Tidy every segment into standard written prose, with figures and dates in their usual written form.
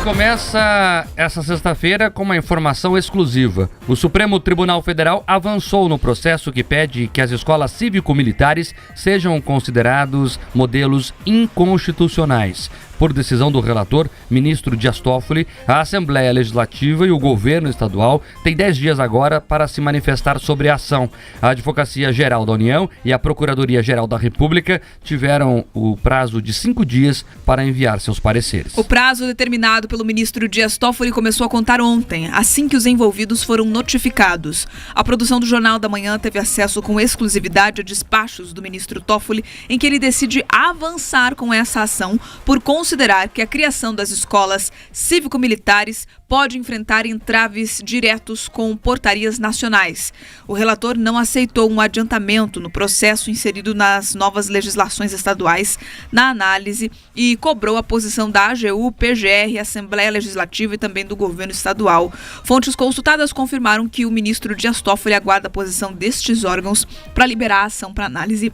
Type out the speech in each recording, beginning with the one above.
começa essa sexta-feira com uma informação exclusiva. O Supremo Tribunal Federal avançou no processo que pede que as escolas cívico-militares sejam considerados modelos inconstitucionais. Por decisão do relator, ministro Dias Toffoli, a Assembleia Legislativa e o governo estadual têm 10 dias agora para se manifestar sobre a ação. A Advocacia Geral da União e a Procuradoria Geral da República tiveram o prazo de 5 dias para enviar seus pareceres. O prazo determinado pelo ministro Dias Toffoli começou a contar ontem, assim que os envolvidos foram notificados. A produção do Jornal da Manhã teve acesso com exclusividade a despachos do ministro Toffoli, em que ele decide avançar com essa ação por considerar que a criação das escolas cívico-militares pode enfrentar entraves diretos com portarias nacionais. O relator não aceitou um adiantamento no processo inserido nas novas legislações estaduais na análise e cobrou a posição da AGU, PGR, Assembleia Legislativa e também do governo estadual. Fontes consultadas confirmaram que o ministro Dias Toffoli aguarda a posição destes órgãos para liberar a ação para análise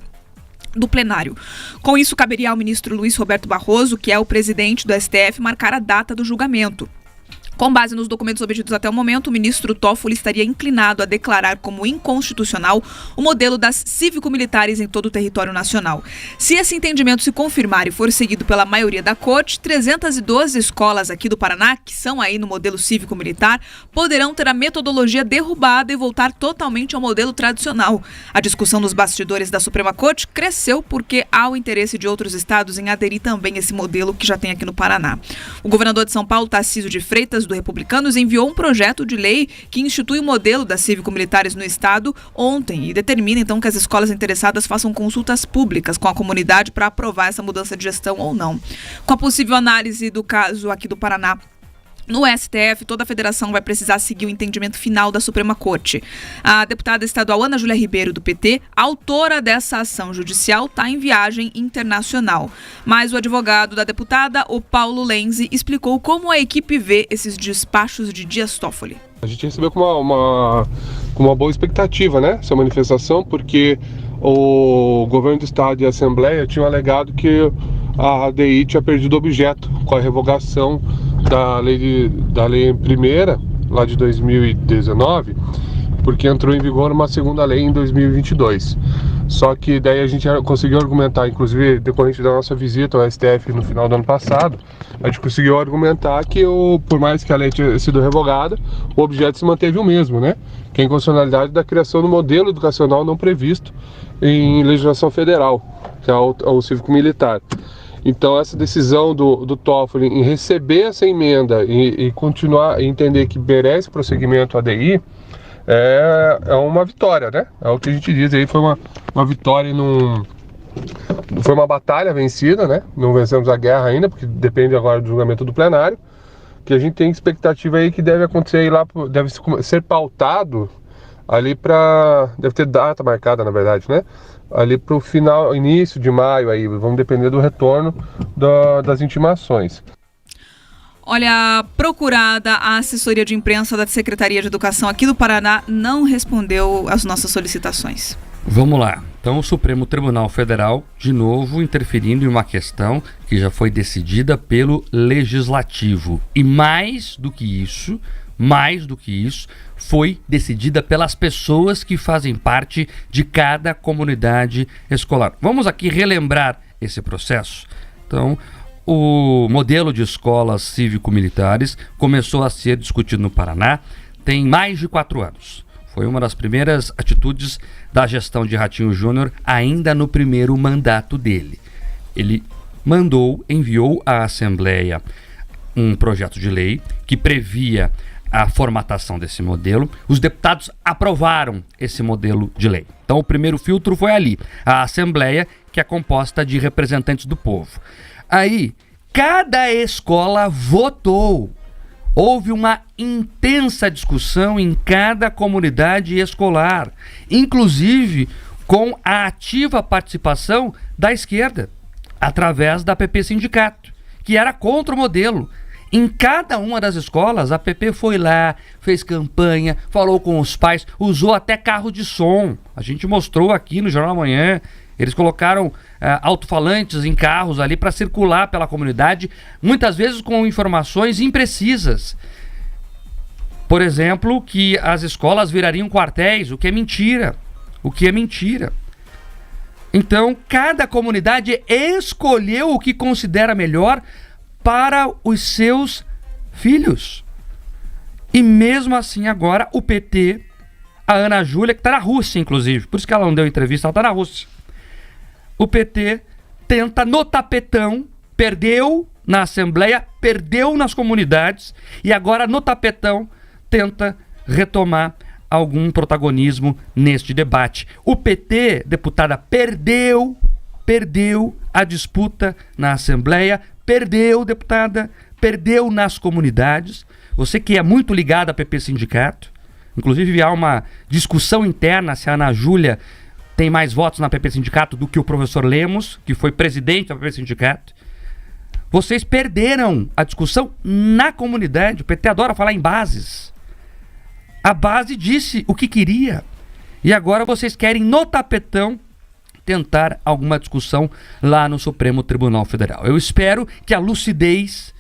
do plenário. Com isso, caberia ao ministro Luiz Roberto Barroso, que é o presidente do STF, marcar a data do julgamento. Com base nos documentos obtidos até o momento, o ministro Toffoli estaria inclinado a declarar como inconstitucional o modelo das cívico-militares em todo o território nacional. Se esse entendimento se confirmar e for seguido pela maioria da corte, 312 escolas aqui do Paraná, que são aí no modelo cívico-militar, poderão ter a metodologia derrubada e voltar totalmente ao modelo tradicional. A discussão nos bastidores da Suprema Corte cresceu porque há o interesse de outros estados em aderir também a esse modelo que já tem aqui no Paraná. O governador de São Paulo, Tarcísio de Freitas, do Republicanos, enviou um projeto de lei que institui o modelo das cívico-militares no estado ontem e determina então que as escolas interessadas façam consultas públicas com a comunidade para aprovar essa mudança de gestão ou não. Com a possível análise do caso aqui do Paraná no STF, toda a federação vai precisar seguir o entendimento final da Suprema Corte. A deputada estadual Ana Júlia Ribeiro, do PT, autora dessa ação judicial, está em viagem internacional. Mas o advogado da deputada, o Paulo Lenzi, explicou como a equipe vê esses despachos de Dias Toffoli. A gente recebeu com uma boa expectativa, né, essa manifestação, porque o governo do estado e a Assembleia tinham alegado que a ADI tinha perdido objeto com a revogação da lei primeira, lá de 2019, porque entrou em vigor uma segunda lei em 2022. Só que daí a gente conseguiu argumentar, inclusive decorrente da nossa visita ao STF no final do ano passado, a gente conseguiu argumentar que por mais que a lei tenha sido revogada, o objeto se manteve o mesmo, né? Que é a inconstitucionalidade da criação do modelo educacional não previsto em legislação federal, que é o cívico-militar. Então essa decisão do Toffoli em receber essa emenda e continuar a entender que merece prosseguimento ADI é uma vitória, né? É o que a gente diz aí, foi uma vitória e foi uma batalha vencida, né? Não vencemos a guerra ainda, porque depende agora do julgamento do plenário, que a gente tem expectativa aí que deve acontecer aí lá, deve ser pautado ali deve ter data marcada, na verdade, né? Ali para o início de maio, aí vamos depender do retorno das intimações. Olha, procurada, a assessoria de imprensa da Secretaria de Educação aqui do Paraná não respondeu às nossas solicitações. Vamos lá. Então, o Supremo Tribunal Federal, de novo, interferindo em uma questão que já foi decidida pelo Legislativo. E mais do que isso, foi decidida pelas pessoas que fazem parte de cada comunidade escolar. Vamos aqui relembrar esse processo. Então, o modelo de escolas cívico-militares começou a ser discutido no Paraná tem mais de 4 anos. Foi uma das primeiras atitudes da gestão de Ratinho Júnior, ainda no primeiro mandato dele. Ele enviou à Assembleia um projeto de lei que previa a formatação desse modelo. Os deputados aprovaram esse modelo de lei. Então o primeiro filtro foi ali, a Assembleia, que é composta de representantes do povo. Aí, cada escola votou. Houve uma intensa discussão em cada comunidade escolar, inclusive com a ativa participação da esquerda, através da PP Sindicato, que era contra o modelo. Em cada uma das escolas, a PP foi lá, fez campanha, falou com os pais, usou até carro de som. A gente mostrou aqui no Jornal da Manhã Eles colocaram alto-falantes em carros ali para circular pela comunidade, muitas vezes com informações imprecisas. Por exemplo, que as escolas virariam quartéis, o que é mentira. Então, cada comunidade escolheu o que considera melhor para os seus filhos. E mesmo assim, agora, o PT, a Ana Júlia, que está na Rússia, inclusive, por isso que ela não deu entrevista, ela está na Rússia. O PT tenta no tapetão, perdeu na Assembleia, perdeu nas comunidades, e agora no tapetão tenta retomar algum protagonismo neste debate. O PT, deputada, perdeu a disputa na Assembleia, perdeu nas comunidades. Você que é muito ligado a PP Sindicato, inclusive há uma discussão interna se a Ana Júlia tem mais votos na PP Sindicato do que o professor Lemos, que foi presidente da PP Sindicato. Vocês perderam a discussão na comunidade. O PT adora falar em bases. A base disse o que queria. E agora vocês querem, no tapetão, tentar alguma discussão lá no Supremo Tribunal Federal. Eu espero que a lucidez,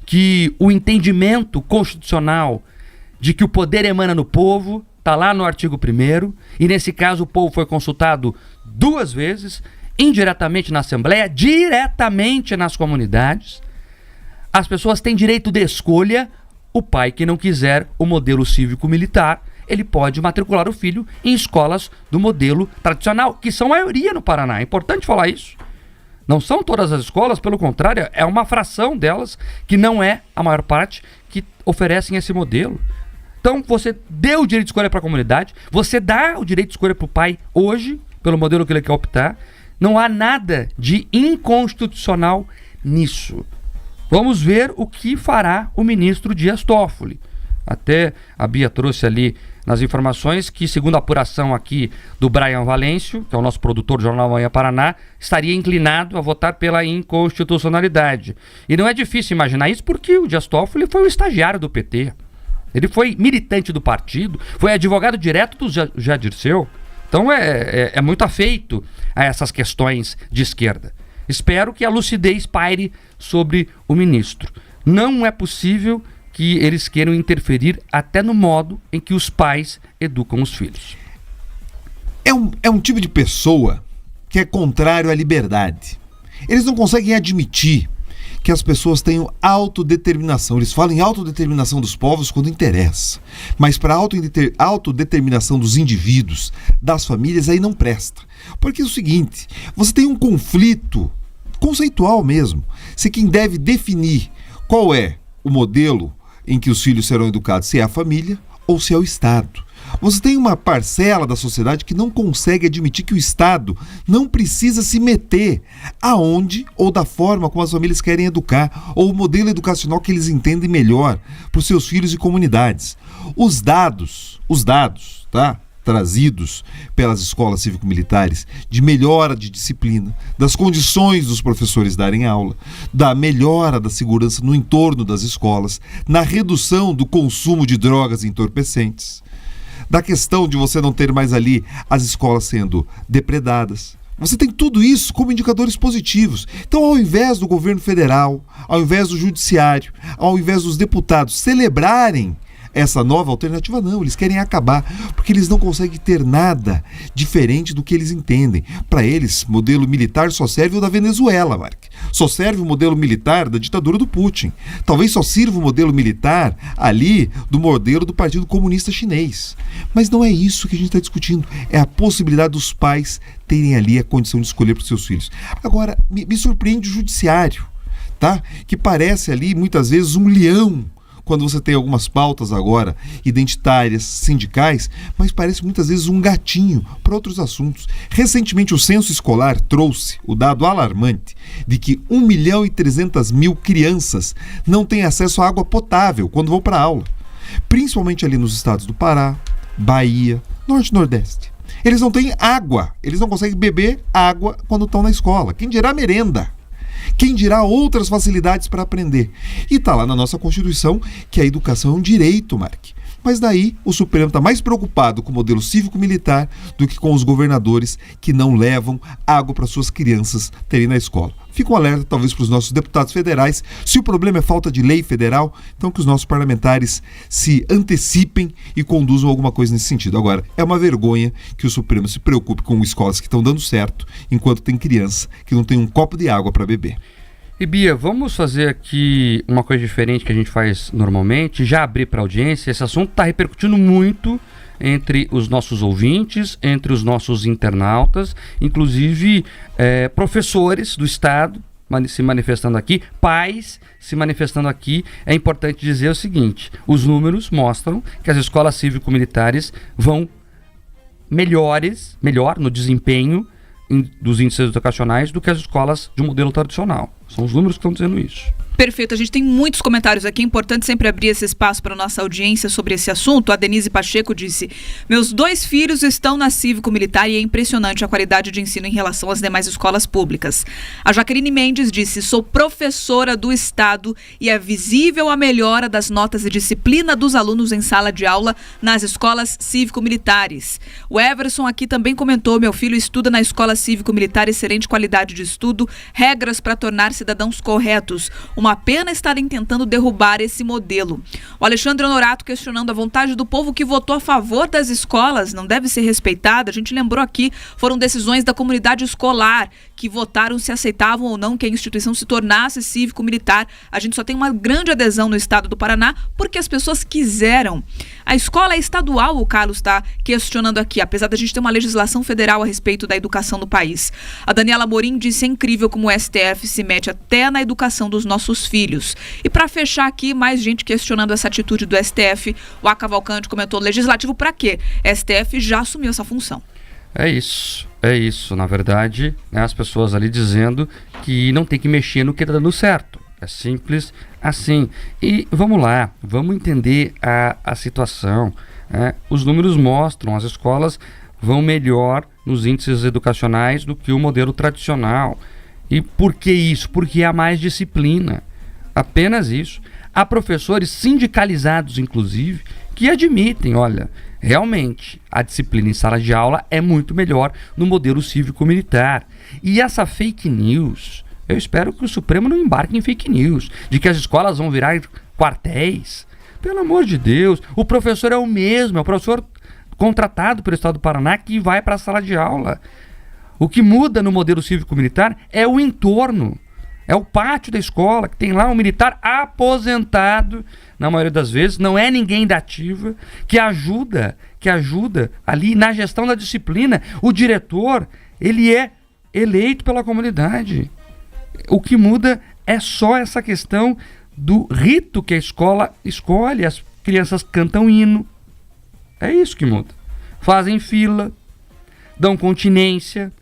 que o entendimento constitucional de que o poder emana no povo, está lá no artigo 1º, e nesse caso o povo foi consultado 2 vezes, indiretamente na Assembleia, diretamente nas comunidades. As pessoas têm direito de escolha. O pai que não quiser o modelo cívico-militar, ele pode matricular o filho em escolas do modelo tradicional, que são a maioria no Paraná. É importante falar isso. Não são todas as escolas, pelo contrário, é uma fração delas, que não é a maior parte, que oferecem esse modelo. Então, você deu o direito de escolha para a comunidade, você dá o direito de escolha para o pai hoje, pelo modelo que ele quer optar. Não há nada de inconstitucional nisso. Vamos ver o que fará o ministro Dias Toffoli. Até a Bia trouxe ali nas informações que, segundo a apuração aqui do Brian Valêncio, que é o nosso produtor do Jornal Manhã Paraná, estaria inclinado a votar pela inconstitucionalidade. E não é difícil imaginar isso porque o Dias Toffoli foi um estagiário do PT. Ele foi militante do partido, foi advogado direto do Jair Dirceu. Então é muito afeito a essas questões de esquerda. Espero que a lucidez paire sobre o ministro. Não é possível que eles queiram interferir até no modo em que os pais educam os filhos. É um tipo de pessoa que é contrário à liberdade. Eles não conseguem admitir que as pessoas tenham autodeterminação. Eles falam em autodeterminação dos povos quando interessa. Mas para a autodeterminação dos indivíduos, das famílias, aí não presta. Porque é o seguinte, você tem um conflito conceitual mesmo. Se quem deve definir qual é o modelo em que os filhos serão educados, se é a família ou se é o Estado. Você tem uma parcela da sociedade que não consegue admitir que o Estado não precisa se meter aonde ou da forma como as famílias querem educar, ou o modelo educacional que eles entendem melhor para os seus filhos e comunidades. Os dados, tá? Trazidos pelas escolas cívico-militares de melhora de disciplina, das condições dos professores darem aula, da melhora da segurança no entorno das escolas, na redução do consumo de drogas entorpecentes, da questão de você não ter mais ali as escolas sendo depredadas. Você tem tudo isso como indicadores positivos. Então, ao invés do governo federal, ao invés do judiciário, ao invés dos deputados celebrarem essa nova alternativa, não, eles querem acabar, porque eles não conseguem ter nada diferente do que eles entendem. Para eles, modelo militar só serve o da Venezuela, Mark. Só serve o modelo militar da ditadura do Putin. Talvez só sirva o modelo militar ali do modelo do Partido Comunista Chinês. Mas não é isso que a gente está discutindo. É a possibilidade dos pais terem ali a condição de escolher para os seus filhos. Agora, me surpreende o judiciário, tá? Que parece ali, muitas vezes, um leão, quando você tem algumas pautas agora identitárias, sindicais, mas parece muitas vezes um gatinho para outros assuntos. Recentemente o censo escolar trouxe o dado alarmante de que 1.300.000 crianças não têm acesso à água potável quando vão para a aula, principalmente ali nos estados do Pará, Bahia, Norte e Nordeste. Eles não têm água, eles não conseguem beber água quando estão na escola. Quem dirá merenda? Quem dirá outras facilidades para aprender? E está lá na nossa Constituição que a educação é um direito, Mark. Mas daí o Supremo está mais preocupado com o modelo cívico-militar do que com os governadores que não levam água para suas crianças terem na escola. Fica um alerta talvez para os nossos deputados federais. Se o problema é falta de lei federal, então que os nossos parlamentares se antecipem e conduzam alguma coisa nesse sentido. Agora, é uma vergonha que o Supremo se preocupe com escolas que estão dando certo, enquanto tem criança que não tem um copo de água para beber. E Bia, vamos fazer aqui uma coisa diferente que a gente faz normalmente, já abrir para a audiência. Esse assunto está repercutindo muito entre os nossos ouvintes, entre os nossos internautas, inclusive professores do Estado se manifestando aqui, pais se manifestando aqui. É importante dizer o seguinte: os números mostram que as escolas cívico-militares vão melhor no desempenho dos índices educacionais do que as escolas de um modelo tradicional. São os números que estão dizendo isso. Perfeito, a gente tem muitos comentários aqui, é importante sempre abrir esse espaço para a nossa audiência sobre esse assunto. A Denise Pacheco disse: meus 2 filhos estão na cívico-militar e é impressionante a qualidade de ensino em relação às demais escolas públicas. A Jaqueline Mendes disse: sou professora do Estado e é visível a melhora das notas e disciplina dos alunos em sala de aula nas escolas cívico-militares. O Everson aqui também comentou: meu filho estuda na escola cívico-militar, excelente qualidade de estudo, regras para tornar cidadãos corretos. Uma pena estarem tentando derrubar esse modelo. O Alexandre Honorato questionando a vontade do povo que votou a favor das escolas não deve ser respeitada. A gente lembrou aqui, foram decisões da comunidade escolar que votaram se aceitavam ou não que a instituição se tornasse cívico-militar. A gente só tem uma grande adesão no estado do Paraná porque as pessoas quiseram. A escola é estadual, o Carlos está questionando aqui, apesar da gente ter uma legislação federal a respeito da educação do país. A Daniela Morim disse: é incrível como o STF se mete até na educação dos nossos filhos. E para fechar aqui, mais gente questionando essa atitude do STF. O A. Cavalcante comentou: legislativo para quê? STF já assumiu essa função. É isso. Na verdade, né, as pessoas ali dizendo que não tem que mexer no que está dando certo. É simples assim. E vamos lá, vamos entender a situação. Os números mostram, as escolas vão melhor nos índices educacionais do que o modelo tradicional. E por que isso? Porque há mais disciplina. Apenas isso. Há professores sindicalizados, inclusive, que admitem: olha, realmente a disciplina em sala de aula é muito melhor no modelo cívico-militar. E essa fake news, eu espero que o Supremo não embarque em fake news, de que as escolas vão virar quartéis. Pelo amor de Deus, o professor é o mesmo, é o professor contratado pelo Estado do Paraná que vai para a sala de aula. O que muda no modelo cívico-militar é o entorno, é o pátio da escola, que tem lá um militar aposentado, na maioria das vezes, não é ninguém da ativa, que ajuda ali na gestão da disciplina. O diretor, ele é eleito pela comunidade. O que muda é só essa questão do rito que a escola escolhe. As crianças cantam hino, é isso que muda. Fazem fila, dão continência,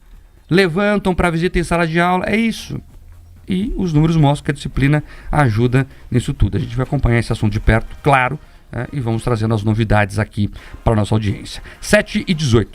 levantam para visita em sala de aula, é isso. E os números mostram que a disciplina ajuda nisso tudo. A gente vai acompanhar esse assunto de perto, claro, e vamos trazendo as novidades aqui para a nossa audiência. 7h18.